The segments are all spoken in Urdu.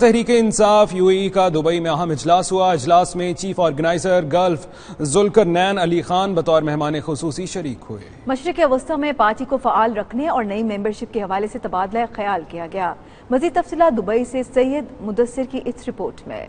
تحریک انصاف UAE کا دبئی میں اہم اجلاس ہوا۔ اجلاس میں chief organiser golf Zulqarnain Ali Khan بطور مہمان خصوصی شریک ہوئے۔ مشرق وسطی میں پارٹی کو فعال رکھنے اور نئی ممبرشپ کے حوالے سے تبادلہ خیال کیا گیا۔ مزید تفصیلات دبئی سے سید مدثر کی اس رپورٹ میں۔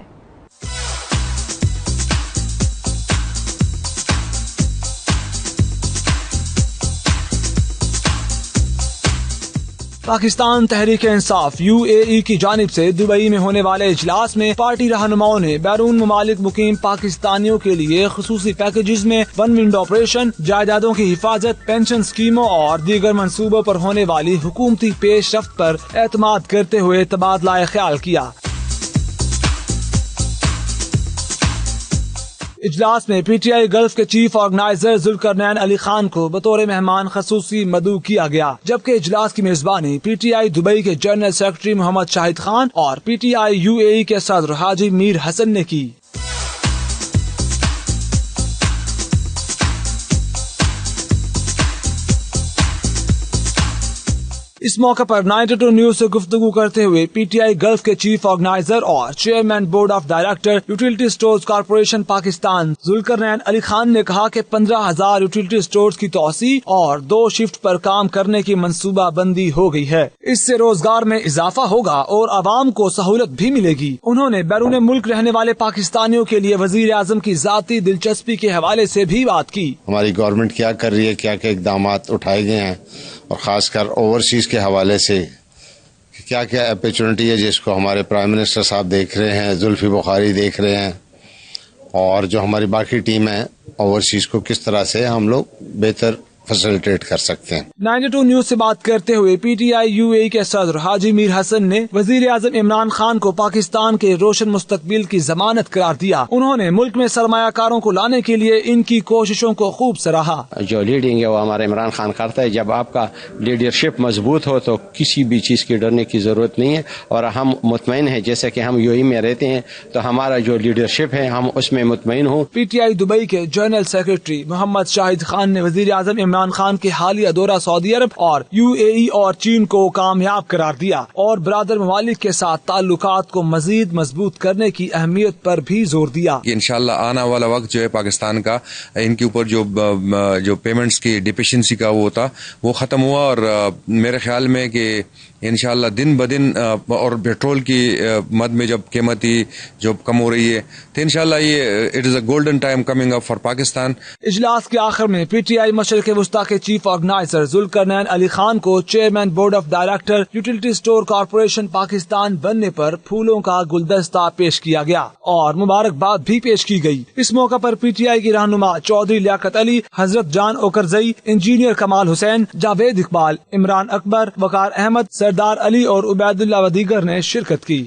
پاکستان تحریک انصاف UAE کی جانب سے دبئی میں ہونے والے اجلاس میں پارٹی رہنماؤں نے بیرون ممالک مقیم پاکستانیوں کے لیے خصوصی پیکیجز میں ون ونڈو آپریشن، جائیدادوں کی حفاظت، پینشن اسکیموں اور دیگر منصوبوں پر ہونے والی حکومتی پیش رفت پر اعتماد کرتے ہوئے تبادلہ خیال کیا۔ اجلاس میں PTI گلف کے چیف آرگنائزر ذوالقرنین علی خان کو بطور مہمان خصوصی مدعو کیا گیا، جبکہ اجلاس کی میزبانی PTI دبئی کے جنرل سیکرٹری محمد شاہد خان اور PTI UAE کے صدر حاجی میر حسن نے کی۔ اس موقع پر 92 نیوز سے گفتگو کرتے ہوئے PTI گلف کے چیف آرگنائزر اور chairman board of director utility stores corporation Pakistan Zulqarnain Ali Khan نے کہا کہ 15,000 یوٹیلٹی سٹورز کی توسیع اور 2 شفٹ پر کام کرنے کی منصوبہ بندی ہو گئی ہے۔ اس سے روزگار میں اضافہ ہوگا اور عوام کو سہولت بھی ملے گی۔ انہوں نے بیرون ملک رہنے والے پاکستانیوں کے لیے وزیر اعظم کی ذاتی دلچسپی کے حوالے سے بھی بات کی۔ ہماری گورنمنٹ کیا کر رہی ہے، کیا کیا اقدامات اٹھائے گئے ہیں، اور خاص کر اوورسیز کے حوالے سے کیا کیا اپرچونٹی ہے جس کو ہمارے پرائم منسٹر صاحب دیکھ رہے ہیں، زلفی بخاری دیکھ رہے ہیں، اور جو ہماری باقی ٹیم ہے اوورسیز کو کس طرح سے ہم لوگ بہتر فیسلٹیٹ کر سکتے ہیں۔ 92 نیوز سے بات کرتے ہوئے PTI UAE کے صدر حاجی میر حسن نے وزیر اعظم عمران خان کو پاکستان کے روشن مستقبل کی ضمانت قرار دیا۔ انہوں نے ملک میں سرمایہ کاروں کو لانے کے لیے ان کی کوششوں کو خوب سراہا۔ جو لیڈنگ ہے وہ ہمارا عمران خان کرتا ہے۔ جب آپ کا لیڈرشپ مضبوط ہو تو کسی بھی چیز کی ڈرنے کی ضرورت نہیں ہے، اور ہم مطمئن ہیں، جیسے کہ ہم UAE میں رہتے ہیں تو ہمارا جو لیڈرشپ ہے ہم اس میں مطمئن ہوں۔ PTI دبئی کے جنرل سیکرٹری محمد شاہد خان نے وزیر اعظم عمران خان کے حالیہ دورہ سعودی عرب اور UAE اور چین کو کامیاب قرار دیا اور برادر ممالک کے ساتھ تعلقات کو مزید مضبوط کرنے کی اہمیت پر بھی زور دیا۔ انشاءاللہ آنا والا وقت جو ہے پاکستان کا، ان کے اوپر جو پیمنٹس کی ڈیفیشنسی کا وہ تھا وہ ختم ہوا، اور میرے خیال میں کہ انشاءاللہ دن بدن اور پیٹرول کی مد میں جب قیمتی جو کم ہو رہی ہے تو انشاءاللہ یہ it is a golden time coming up for Pakistan. اجلاس کے آخر میں PTI مشرق وسطی کے چیف آرگنائزر ذوالقرنین علی خان کو chairman board of director utility store corporation Pakistan بننے پر پھولوں کا گلدستہ پیش کیا گیا اور مبارکباد بھی پیش کی گئی۔ اس موقع پر PTI کی رہنما چودھری لیاقت علی، حضرت جان اوکرزئی، انجینئر کمال حسین، جاوید اقبال، عمران اکبر، وقار احمد، سردار علی اور عبید اللہ و دیگر نے شرکت کی۔